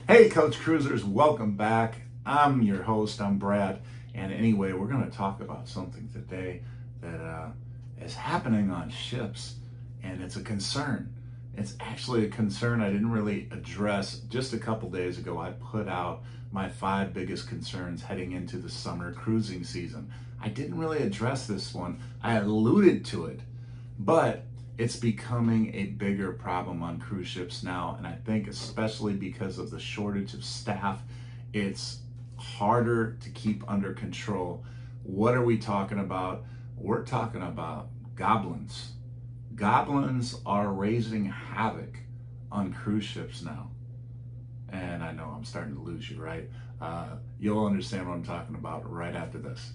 Hey, Coach Cruisers, welcome back. I'm your host, I'm Brad. And anyway, we're going to talk about something today that is happening on ships, and it's a concern. It's actually a concern I didn't really address. Just a couple days ago, I put out my 5 biggest concerns heading into the summer cruising season. I didn't really address this one. I alluded to it, but it's becoming a bigger problem on cruise ships now. And I think especially because of the shortage of staff, it's harder to keep under control. What are we talking about? We're talking about goblins. Goblins are raising havoc on cruise ships now. And I know I'm starting to lose you, right? You'll understand what I'm talking about right after this.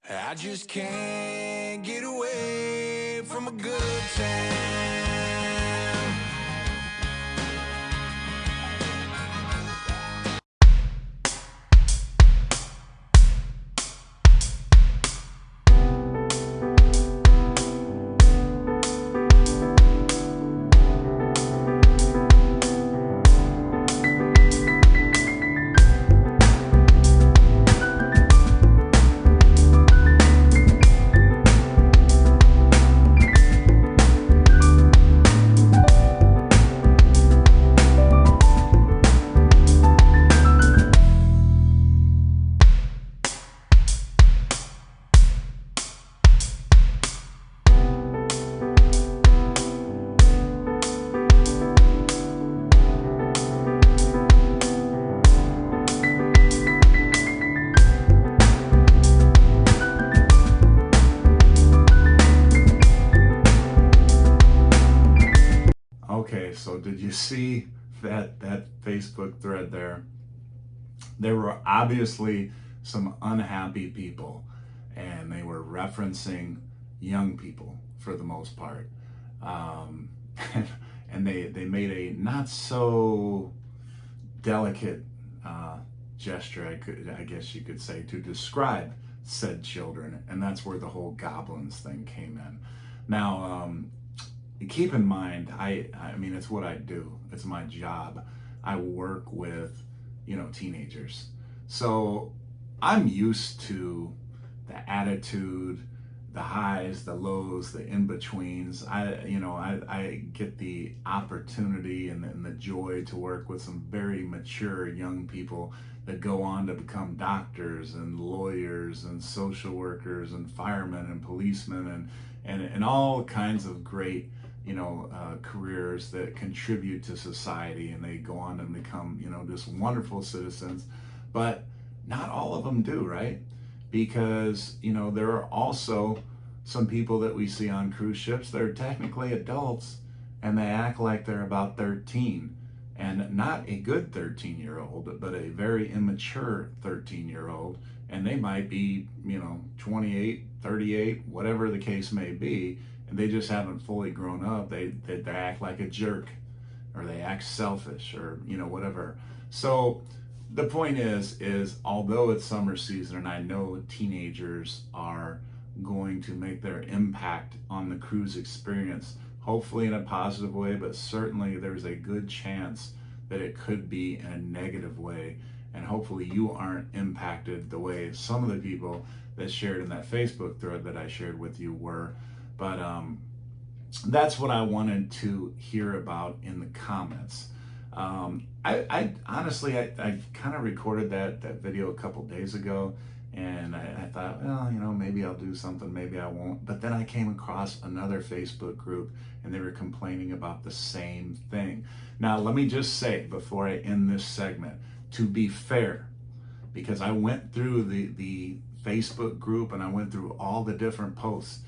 I just can't get away from a good time. Okay, so did you see that Facebook thread there? There were obviously some unhappy people, and they were referencing young people for the most part. Um, and they made a not so delicate gesture, I guess you could say, to describe said children, and that's where the whole goblins thing came in. Now, keep in mind, I mean, it's what I do. It's my job. I work with, teenagers. So I'm used to the attitude, the highs, the lows, the in-betweens. I get the opportunity and the joy to work with some very mature young people that go on to become doctors and lawyers and social workers and firemen and policemen and all kinds of great careers that contribute to society, and they go on to become, just wonderful citizens. But not all of them do, right? Because, there are also some people that we see on cruise ships that are technically adults and they act like they're about 13, and not a good 13-year-old, but a very immature 13-year-old. And they might be, 28, 38, whatever the case may be, and they just haven't fully grown up. They act like a jerk, or they act selfish, or whatever. So the point is although it's summer season and I know teenagers are going to make their impact on the cruise experience, hopefully in a positive way, but certainly there's a good chance that it could be in a negative way. And hopefully you aren't impacted the way some of the people that shared in that Facebook thread that I shared with you were. But that's what I wanted to hear about in the comments. I honestly, I kind of recorded that video a couple days ago, and I thought, well, maybe I'll do something, maybe I won't. But then I came across another Facebook group, and they were complaining about the same thing. Now, let me just say before I end this segment, to be fair, because I went through the Facebook group and I went through all the different posts,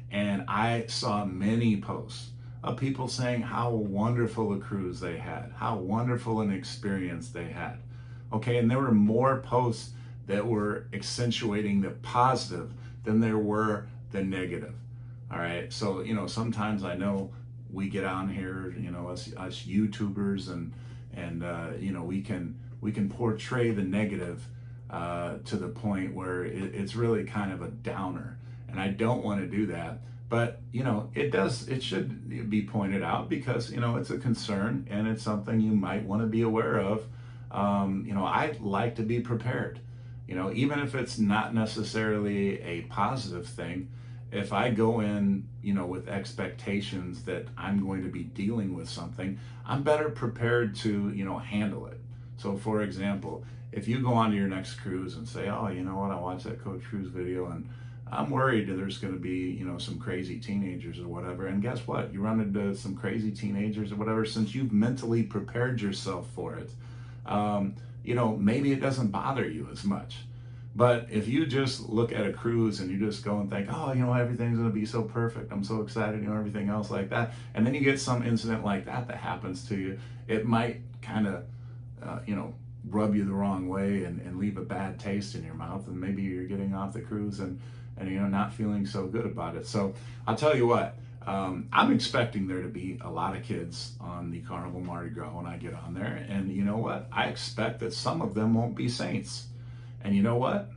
and I saw many posts of people saying how wonderful a cruise they had, how wonderful an experience they had. Okay, and there were more posts that were accentuating the positive than there were the negative. All right, so sometimes I know we get on here, us YouTubers, and we can portray the negative to the point where it's really kind of a downer, and I don't want to do that. But it should be pointed out because it's a concern, and it's something you might want to be aware of. I like to be prepared. Even if it's not necessarily a positive thing, if I go in, with expectations that I'm going to be dealing with something, I'm better prepared to, handle it. So, for example, if you go on to your next cruise and say, oh, you know what, I watched that Coach Cruise video and I'm worried there's going to be, some crazy teenagers or whatever. And guess what? You run into some crazy teenagers or whatever, since you've mentally prepared yourself for it, maybe it doesn't bother you as much. But if you just look at a cruise and you just go and think, oh, everything's going to be so perfect, I'm so excited, everything else like that, and then you get some incident like that happens to you, it might kind of, rub you the wrong way and leave a bad taste in your mouth, and maybe you're getting off the cruise and not feeling so good about it. So I'll tell you what, I'm expecting there to be a lot of kids on the Carnival Mardi Gras when I get on there, and you know what? I expect that some of them won't be saints. And you know what?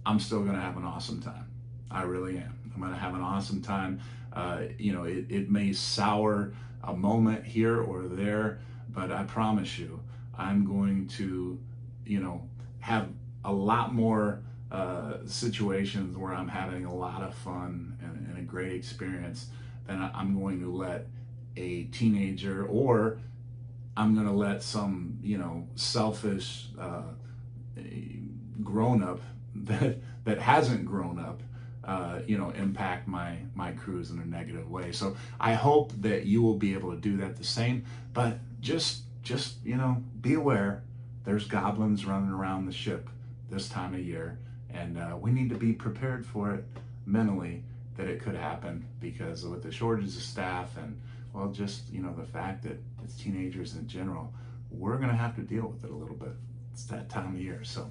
I'm still going to have an awesome time. I really am. I'm going to have an awesome time. It may sour a moment here or there, but I promise you, I'm going to, have a lot more situations where I'm having a lot of fun and a great experience than I'm going to let a teenager, or I'm going to let some, selfish grown up that hasn't grown up, impact my cruise in a negative way. So I hope that you will be able to do that the same, but just be aware there's goblins running around the ship this time of year, and we need to be prepared for it mentally, that it could happen, because with the shortage of staff and, well, just the fact that it's teenagers in general, we're going to have to deal with it a little bit. It's that time of year. So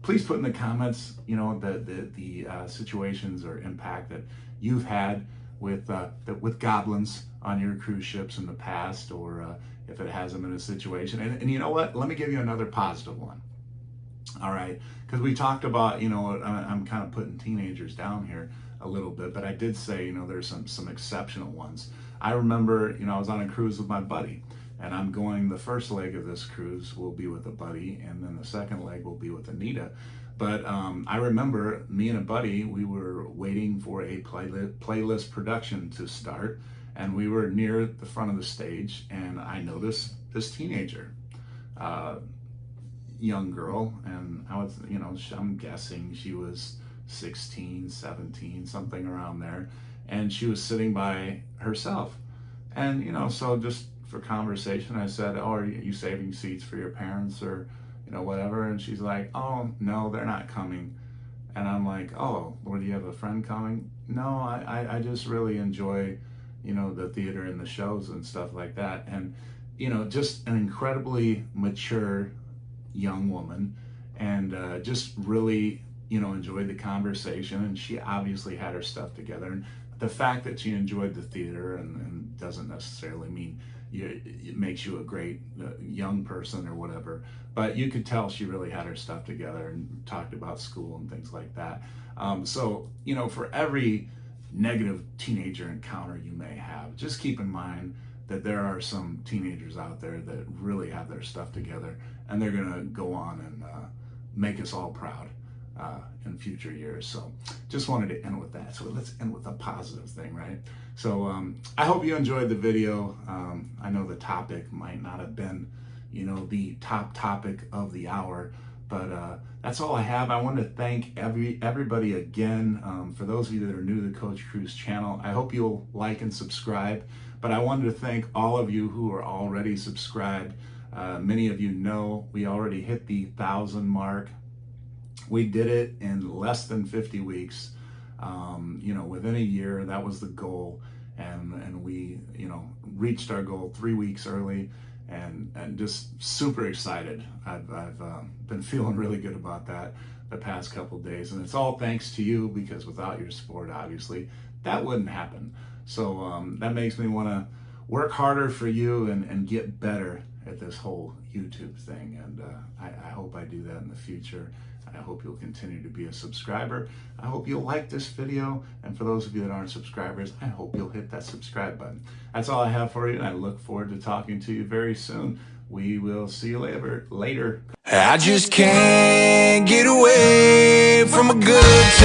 please put in the comments, the situations or impact that you've had with goblins on your cruise ships in the past, or if it hasn't been a situation. And you know what? Let me give you another positive one. All right, because we talked about, I'm kind of putting teenagers down here a little bit, but I did say, there's some exceptional ones. I remember, I was on a cruise with my buddy, and I'm going, the first leg of this cruise will be with a buddy, and then the second leg will be with Anita. But I remember me and a buddy, we were waiting for a playlist production to start, and we were near the front of the stage, and I noticed this teenager, young girl, and I was, I'm guessing she was 16, 17, something around there, and she was sitting by herself. And, so just for conversation, I said, oh, are you saving seats for your parents, or, whatever? And she's like, oh, no, they're not coming. And I'm like, oh, well, do you have a friend coming? No, I just really enjoy, the theater and the shows and stuff like that. And, just an incredibly mature young woman, and just really, enjoyed the conversation. And she obviously had her stuff together. And the fact that she enjoyed the theater and doesn't necessarily mean it makes you a great young person or whatever, but you could tell she really had her stuff together and talked about school and things like that. So, for every negative teenager encounter you may have, just keep in mind that there are some teenagers out there that really have their stuff together, and they're going to go on and make us all proud in future years. So just wanted to end with that. So let's end with a positive thing, right? So I hope you enjoyed the video. I know the topic might not have been, the top topic of the hour, but that's all I have. I want to thank everybody again. For those of you that are new to the Coach Cruise channel, I hope you'll like and subscribe. But I wanted to thank all of you who are already subscribed. Many of you know we already hit the 1,000 mark. We did it in less than 50 weeks. Within a year, that was the goal. And we, reached our goal 3 weeks early, and just super excited. I've been feeling really good about that the past couple days. And it's all thanks to you, because without your support, obviously, that wouldn't happen. So that makes me want to work harder for you and get better at this whole YouTube thing. And I hope I do that in the future. I hope you'll continue to be a subscriber. I hope you'll like this video. And for those of you that aren't subscribers, I hope you'll hit that subscribe button. That's all I have for you, and I look forward to talking to you very soon. We will see you later. I just can't get away from a good time.